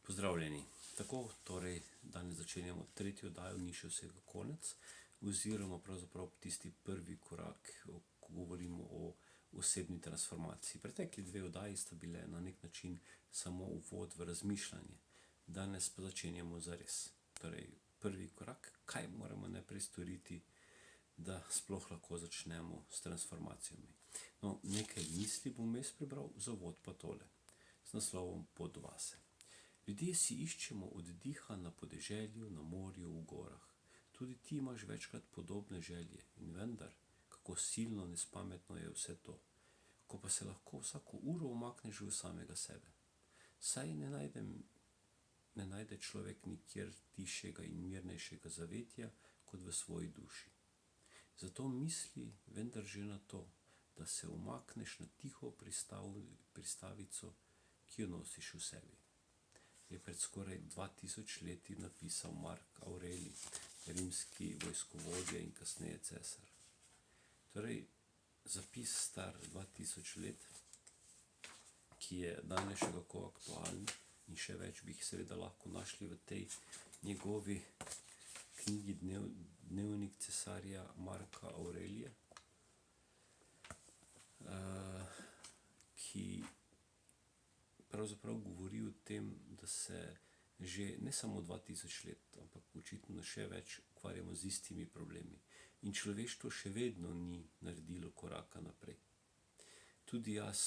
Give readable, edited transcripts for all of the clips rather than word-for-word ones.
Pozdravljeni. Tako, torej, danes začenjamo tretjo oddajo, ni še vsega konec, oziroma pravzaprav tisti prvi korak, ko govorimo o osebni transformaciji. Pretekli dve oddaji sta bile na nek način samo uvod v razmišljanje. Danes pa začenjamo zares. Torej, prvi korak, kaj moramo najprej storiti, da sploh lahko začnemo s transformacijami. No, nekaj misli bom jaz prebral, za uvod pa tole, z naslovom Pot vase. Ljudje si iščemo oddiha na podeželju, na morju, v gorah. Tudi ti imaš večkrat podobne želje in vendar, kako silno nespametno je vse to, ko pa se lahko vsako uro umakneš v samega sebe. Saj ne najde človek nikjer tišjega in mirnejšega zavetja, kot v svoji duši. Zato misli vendar že na to, da se umakneš na tiho pristavico, ki jo nosiš v sebi. Je pred skoraj 2000 leti napisal Mark Aurelij, rimski vojskovodja in kasneje cesar. Torej, zapis star 2000 let, ki je danes še kako aktualen in še več bi jih seveda lahko našli v tej njegovi knjigi Dnevnik cesarja Marka Aurelija, ki pravzaprav govori o tem, da se že ne samo 2000 let, ampak očitno še več ukvarjamo z istimi problemi. In človeštvo še vedno ni naredilo koraka naprej. Tudi jaz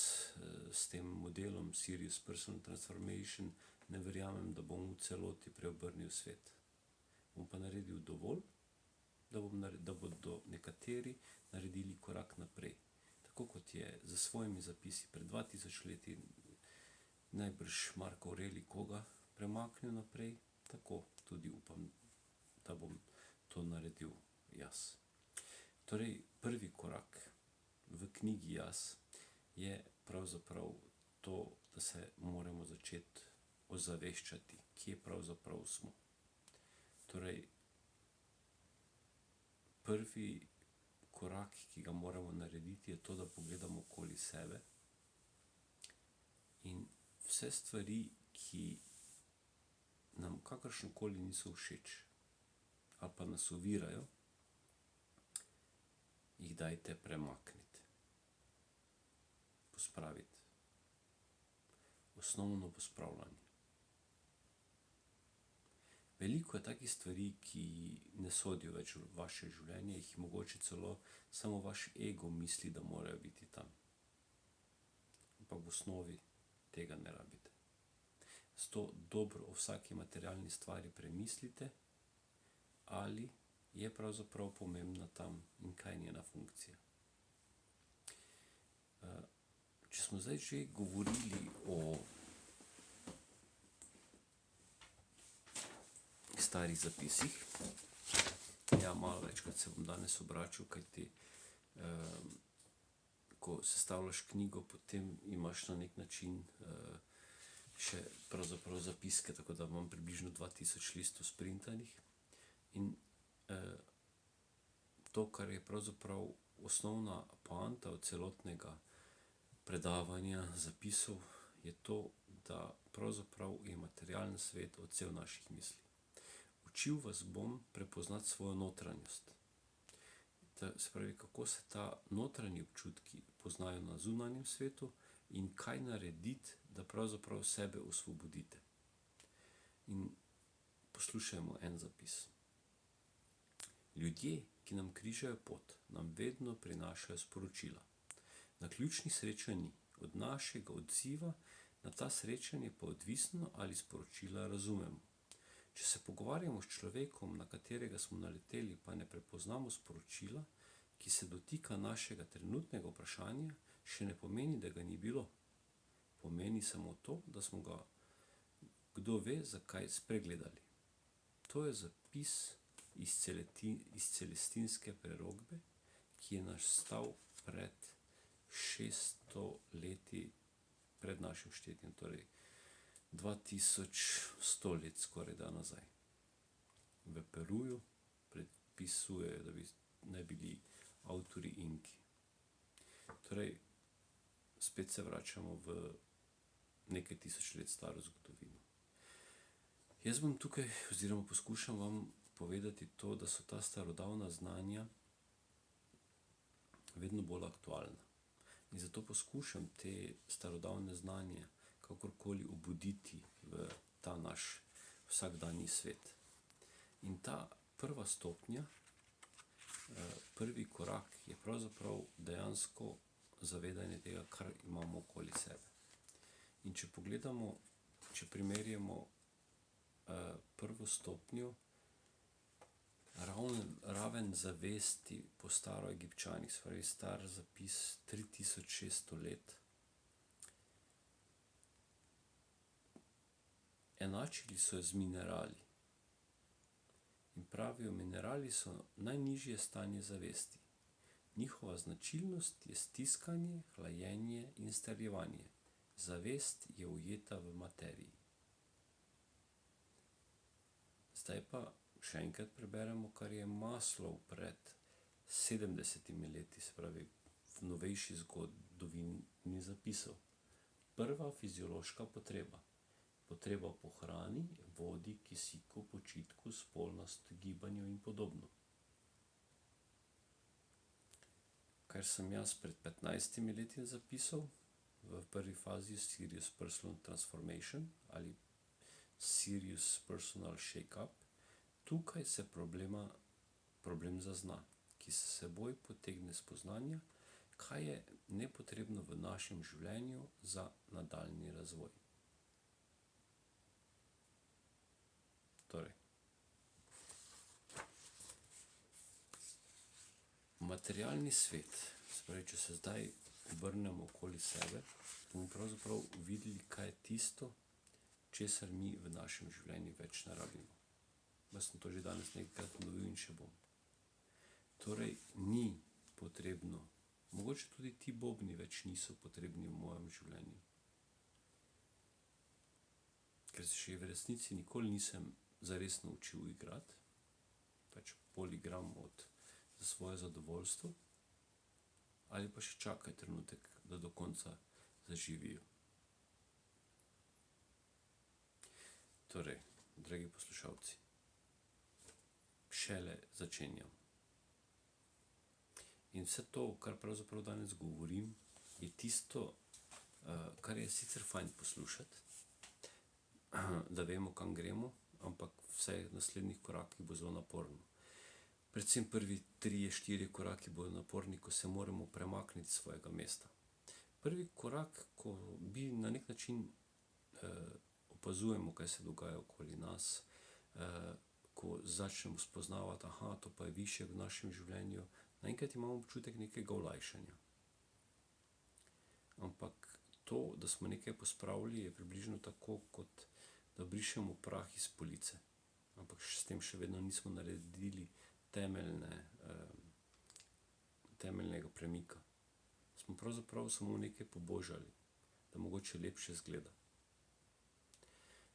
s tem modelom Serious Personal Transformation ne verjamem, da bom v celoti preobrnil svet. Bom pa naredil dovolj, da bodo nekateri naredili korak naprej. Tako kot je za svojimi zapisi pred 2000 leti najbrž Mark Aurelij koga premaknil naprej, tako tudi upam, da bom to naredil jaz. Torej, prvi korak v knjigi Jaz je pravzaprav to, da se moramo začeti ozaveščati, kje pravzaprav smo. Torej, prvi korak, ki ga moramo narediti, je to, da pogledamo okoli sebe in vse stvari, ki nam kakršnokoli niso všeč ali pa nas ovirajo, jih dajte premakniti, pospraviti. Osnovno pospravljanje. Veliko je takih stvari, ki ne sodijo več v vaše življenje, jih mogoče celo samo vaš ego misli, da morajo biti tam. Ampak v osnovi tega ne rabite. Zato dobro o vsaki materialni stvari premislite, ali je pravzaprav pomembna tam in kaj je njena funkcija. Če smo zdaj že govorili o starih zapisih, ja, malo večkrat se bom danes obračal, kajti ko sestavljaš knjigo, potem imaš na nek način še pravzaprav zapiske, tako da imam približno 2000 listov sprintanih. In to, kar je pravzaprav osnovna poanta od celotnega predavanja zapisov, je to, da pravzaprav je materialni svet odsev naših misli. Učil vas bom prepoznati svojo notranjost. Se pravi, kako se ta notranji občutki poznajo na zunanjem svetu in kaj narediti, da pravzaprav sebe osvobodite. In poslušajmo en zapis. Ljudje, ki nam križajo pot, nam vedno prinašajo sporočila. Naključnih srečanj ni. Od našega odziva na ta srečanje pa odvisno, ali sporočila razumemo. Če se pogovarjamo s človekom, na katerega smo naleteli, pa ne prepoznamo sporočila, ki se dotika našega trenutnega vprašanja, še ne pomeni, da ga ni bilo. Pomeni samo to, da smo ga, kdo ve, zakaj spregledali. To je zapis iz celestinske prerokbe, ki je nastal pred 600 leti pred našim štetjem, torej 2100 let skoraj da nazaj. V Peruju predpisujejo, da bi ne bili avtorji Inki. Torej, spet se vračamo v nekaj tisoč let staro zgodovino. Jaz bom tukaj, oziroma poskušam vam povedati to, da so ta starodavna znanja vedno bolj aktualna. In zato poskušam te starodavne znanje kakorkoli obuditi v ta naš vsakdanji svet. In ta prva stopnja, prvi korak je pravzaprav dejansko zavedanje tega, kar imamo okoli sebe. In če pogledamo, če primerjamo prvo stopnjo, raven zavesti po staroegipčanih, se pravi star zapis 3600 let, enačili so jo z minerali. In pravijo, minerali so najnižje stanje zavesti. Njihova značilnost je stiskanje, hlajenje in strjevanje. Zavest je ujeta v materiji. Zdaj pa še enkrat preberemo, kar je Maslow pred 70 leti, se pravi v novejši zgodovini zapisal. Prva fiziološka potreba. Potreba po hrani, vodi, kisiku, počitku, spolnosti, gibanju in podobno. Kar sem jaz pred 15 leti zapisal v prvi fazi Serious Personal Transformation ali Serious Personal Shake-up, tukaj se problem zazna, ki se seboj potegne spoznanja, kaj je nepotrebno v našem življenju za nadaljnji razvoj. Torej, materialni svet, se pravi, če se zdaj obrnemo okoli sebe, bomo pravzaprav videli, kaj je tisto, česar mi v našem življenju več ne rabimo. Jaz sem to že danes nekajkrat ponovil in še bom. Torej, ni potrebno, mogoče tudi ti bobni več niso potrebni v mojem življenju. Ker se še v resnici nikoli nisem zares naučil igrati, pač bolj igram za svoje zadovoljstvo, ali pa še čakaj trenutek, da do konca zaživijo. Torej, dragi poslušalci, šele začenjam. In vse to, kar pravzaprav danes govorim, je tisto, kar je sicer fajn poslušati, da vemo, kam gremo, ampak vse naslednjih korakih bo zelo naporno. Predvsem prvi 3-4 koraki bodo naporni, ko se moramo premakniti z svojega mesta. Prvi korak, ko bi na nek način opazujemo, kaj se dogaja okoli nas, ko začnemo spoznavati, to pa je višje v našem življenju, naenkrat imamo občutek nekega olajšanja. Ampak to, da smo nekaj pospravili, je približno tako, kot da brišemo prah iz police. Ampak s tem še vedno nismo naredili temeljnega premika. Smo pravzaprav samo nekaj pobožali, da mogoče lepše zgleda.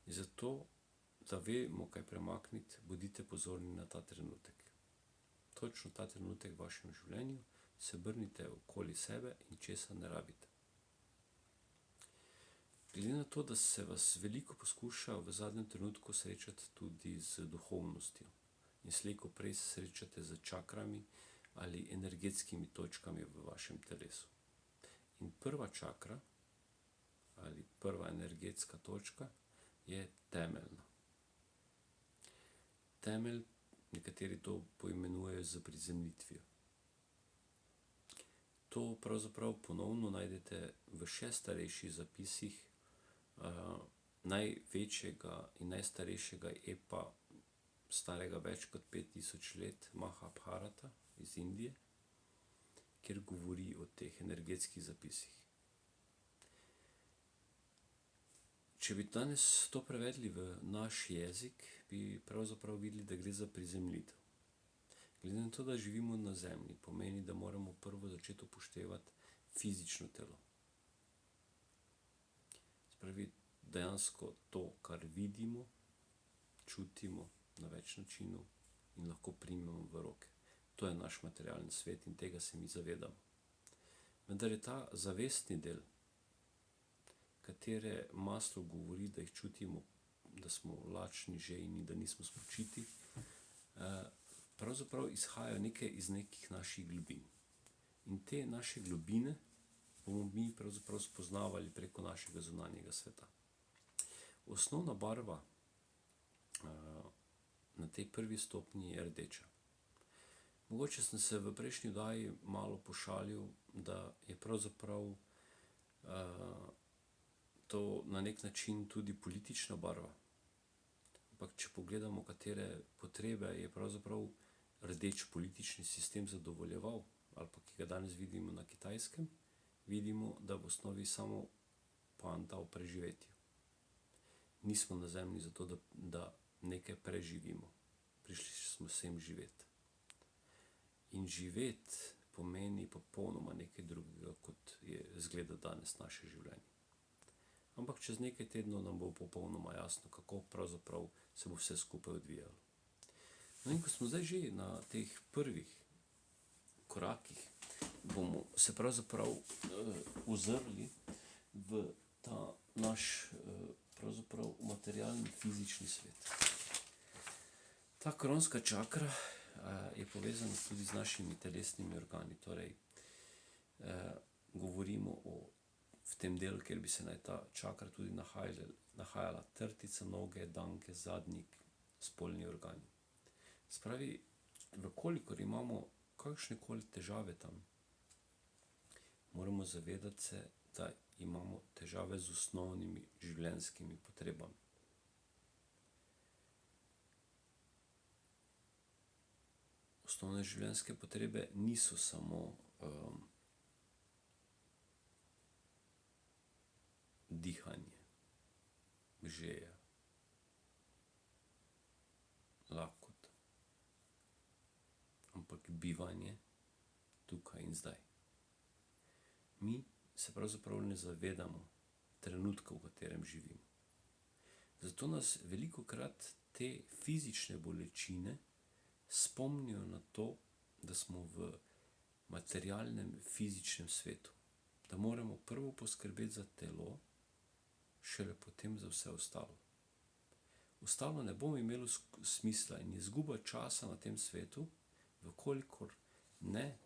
In zato, da vemo, kaj premakniti, bodite pozorni na ta trenutek. Točno ta trenutek v vašem življenju se obrnite okoli sebe in česa ne rabite. Glede na to, da se vas veliko poskuša v zadnjem trenutku srečati tudi z duhovnostjo in slej ko prej se srečate z čakrami ali energetskimi točkami v vašem telesu. In prva čakra ali prva energetska točka je temeljna. Temelj, nekateri to poimenujejo z prizemljitvijo. To pravzaprav ponovno najdete v še starejših zapisih največjega in najstarejšega epa, starega več kot 5000 let, Mahabharata iz Indije, kjer govori o teh energetskih zapisih. Če bi danes to prevedli v naš jezik, bi pravzaprav videli, da gre za prizemljitev. Glede na to, da živimo na zemlji, pomeni, da moramo prvo začeti upoštevati fizično telo. Spravi, dejansko to, kar vidimo, čutimo na več načinov in lahko primemo v roke. To je naš materialni svet in tega se mi zavedamo. Vendar je ta zavestni del, katere Maslow govori, da jih čutimo da smo lačni, žejni, da nismo spočiti, pravzaprav izhajajo iz nekih naših globin. In te naše globine bomo mi pravzaprav spoznavali preko našega zunanjega sveta. Osnovna barva na tej prvi stopnji je rdeča. Mogoče sem se v prejšnji oddaji malo pošalil, da je pravzaprav to na nek način tudi politična barva. Ampak če pogledamo, katere potrebe je pravzaprav rdeč politični sistem zadovoljeval, ali pa ki ga danes vidimo na Kitajskem, vidimo, da v osnovi samo poanta o preživetju. Nismo na zemlji zato, da nekaj preživimo. Prišli smo sem živeti. In živeti pomeni popolnoma nekaj drugega, kot je zgleda danes naše življenje. Ampak čez nekaj tednov nam bo popolnoma jasno, kako pravzaprav se bo vse skupaj odvijalo. No in ko smo zdaj že na teh prvih korakih, bomo se pravzaprav ozrli v ta naš pravzaprav materialni fizični svet. Ta kronska čakra je povezana tudi z našimi telesnimi organi, torej govorimo v tem delu, kjer bi se naj ta čakra tudi nahajala trtica, noge, danke, zadnjik, spolni organi. Spravi, vkolikor imamo kakšnekoli težave tam, moramo zavedati se, da imamo težave z osnovnimi življenjskimi potrebami. Osnovne življenjske potrebe niso samo dihanje, žeja, lakota, ampak bivanje tukaj in zdaj. Mi se pravzaprav ne zavedamo trenutka, v katerem živimo. Zato nas velikokrat te fizične bolečine spomnijo na to, da smo v materialnem fizičnem svetu, da moramo prvo poskrbeti za telo, šele potem za vse ostalo. Ostalo ne bomo imelo smisla in izguba časa na tem svetu, vkolikor ne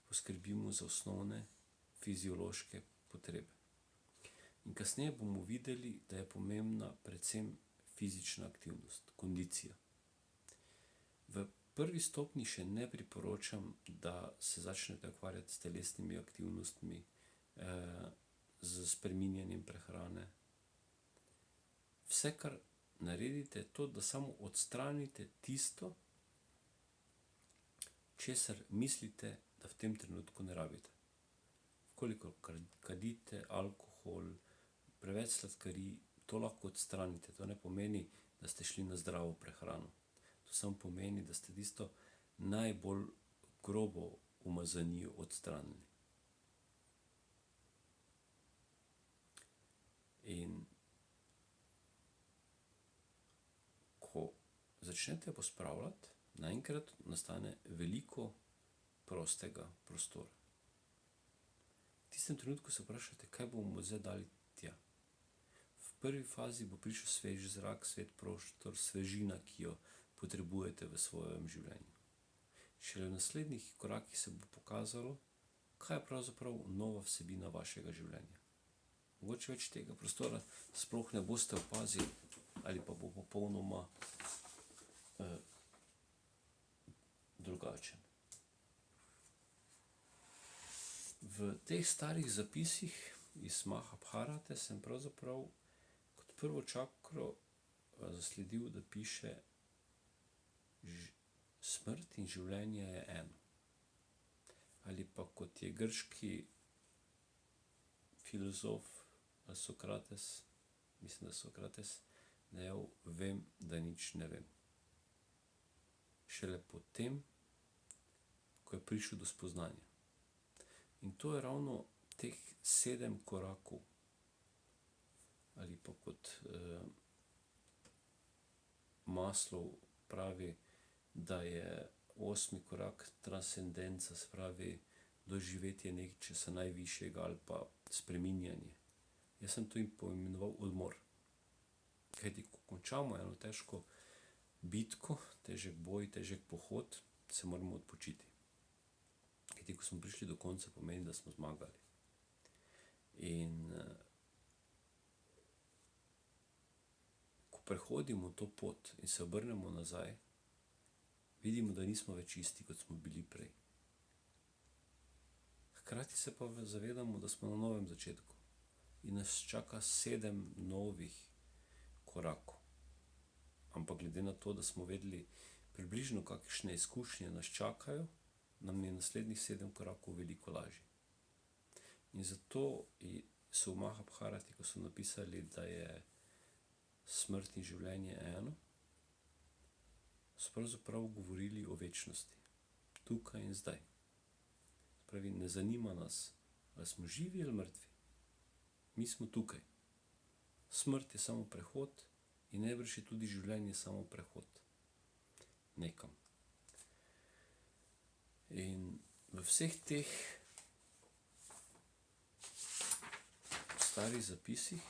poskrbimo za osnovne fiziološke potrebe. In kasneje bomo videli, da je pomembna predvsem fizična aktivnost, kondicija. V prvi stopnji še ne priporočam, da se začnete ukvarjati s telesnimi aktivnostmi, z spreminjanjem prehrane. Vse, kar naredite, je to, da samo odstranite tisto, česar mislite, da v tem trenutku ne rabite. Koliko kadite, alkohol, preveč sladkarij, to lahko odstranite. To ne pomeni, da ste šli na zdravo prehrano. To samo pomeni, da ste tisto najbolj grobo umazanijo odstranili. In ko začnete pospravljati, naenkrat nastane veliko prostega prostora. V tistem trenutku se vprašate, kaj bomo zdaj dali tja. V prvi fazi bo prišel svež zrak, svet prostor, svežina, ki jo potrebujete v svojem življenju. Šele v naslednjih korakih se bo pokazalo, kaj je pravzaprav nova vsebina vašega življenja. Mogoče več tega prostora sploh ne boste opazili, ali pa bo popolnoma drugačen. V teh starih zapisih iz Mahabharate sem pravzaprav kot prvo čakro zasledil, da piše: smrt in življenje je eno. Ali pa kot je grški filozof Sokrates, mislim, da Sokrates, dejal: vem, da nič ne vem. Šele potem, ko je prišel do spoznanja. In to je ravno teh 7 korakov, ali pa kot Maslow pravi, da je 8. korak transcendenca, spravi doživetje nečesa najvišjega ali pa spreminjanje. Jaz sem to poimenoval odmor. Kajti, ko končamo eno težko bitko, težek boj, težek pohod, se moramo odpočiti. Kajti, ko smo prišli do konca, pomeni, da smo zmagali. In ko prehodimo to pot in se obrnemo nazaj, vidimo, da nismo več isti, kot smo bili prej. Hkrati se pa zavedamo, da smo na novem začetku in nas čaka 7 novih korakov. Ampak glede na to, da smo vedeli približno, kakšne izkušnje nas čakajo, nam je naslednjih 7 korakov veliko lažje. In zato so v Mahabharati, ko so napisali, da je smrt in življenje eno, so pravzaprav govorili o večnosti, tukaj in zdaj. Pravi, ne zanima nas, ali smo živi ali mrtvi. Mi smo tukaj. Smrt je samo prehod in najbrž je tudi življenje samo prehod nekam. In v vseh teh starih zapisih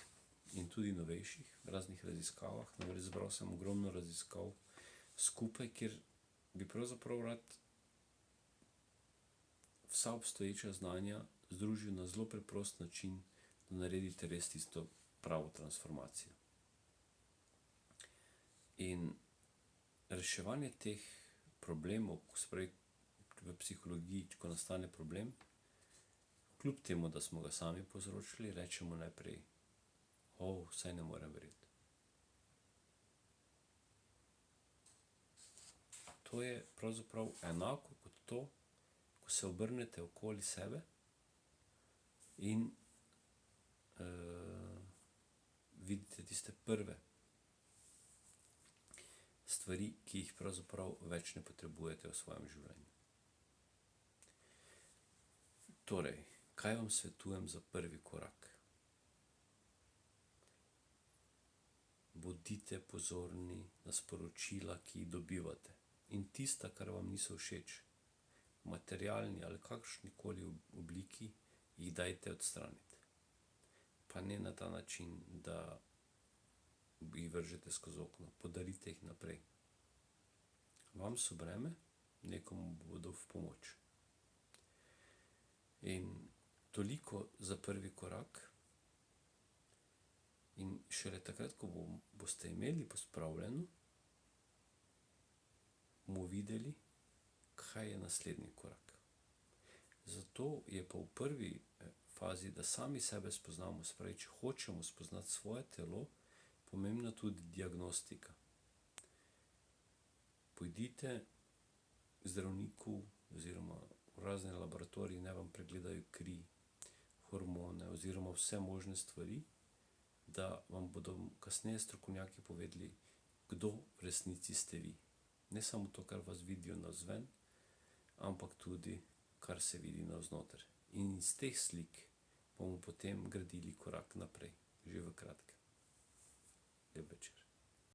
in tudi novejših, raznih raziskavah, namreč zbral sem ogromno raziskav skupaj, kjer bi pravzaprav rad vsa obstoječa znanja združil na zelo preprost način, da naredite res tisto pravo transformacijo. In reševanje teh problemov, se pravi v psihologiji, ko nastane problem, kljub temu, da smo ga sami povzročili, rečemo najprej, saj ne morem verjeti. To je pravzaprav enako kot to, ko se obrnete okoli sebe in vidite tiste prve stvari, ki jih pravzaprav več ne potrebujete v svojem življenju. Torej, kaj vam svetujem za prvi korak? Bodite pozorni na sporočila, ki jih dobivate. In tista, kar vam niso všeč, materialni ali kakršnikoli obliki, jih dajte odstraniti. Pa ne na ta način, da jih vržete skozi okno. Podarite jih naprej. Vam so breme, nekomu bodo v pomoč. In toliko za prvi korak. In šele takrat, ko boste imeli pospravljeno, bomo videli, kaj je naslednji korak. Zato je pa v prvi fazi, da sami sebe spoznamo, se pravi, če hočemo spoznati svoje telo, pomembna tudi diagnostika. Pojdite k zdravniku oziroma v razne laboratorije, naj vam pregledajo kri, hormone oziroma vse možne stvari, da vam bodo kasneje strokovnjaki povedali, kdo v resnici ste vi. Ne samo to, kar vas vidijo navzven, ampak tudi, kar se vidi navznoter. In iz teh slik bomo potem gradili korak naprej, že v kratkem. Lep večer.